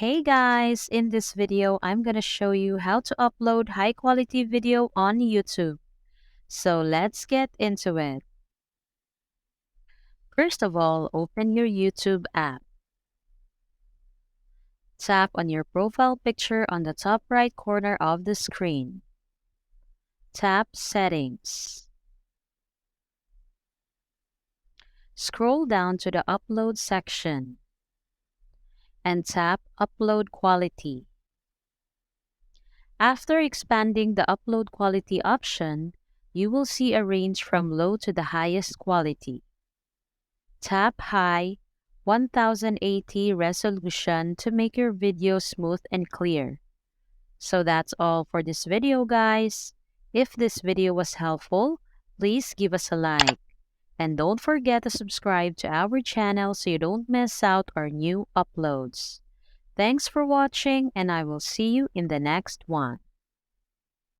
Hey guys, in this video, I'm gonna show you how to upload high quality video on YouTube. So let's get into it. First of all, open your YouTube app. Tap on your profile picture on the top right corner of the screen. Tap Settings. Scroll down to the Upload section and tap Upload Quality. After expanding the upload quality option, you will see a range from low to the highest quality. Tap High 1080 resolution to make your video smooth and clear. So that's all for this video, guys. If this video was helpful, please give us a like. And don't forget to subscribe to our channel so you don't miss out our new uploads. Thanks for watching, and I will see you in the next one.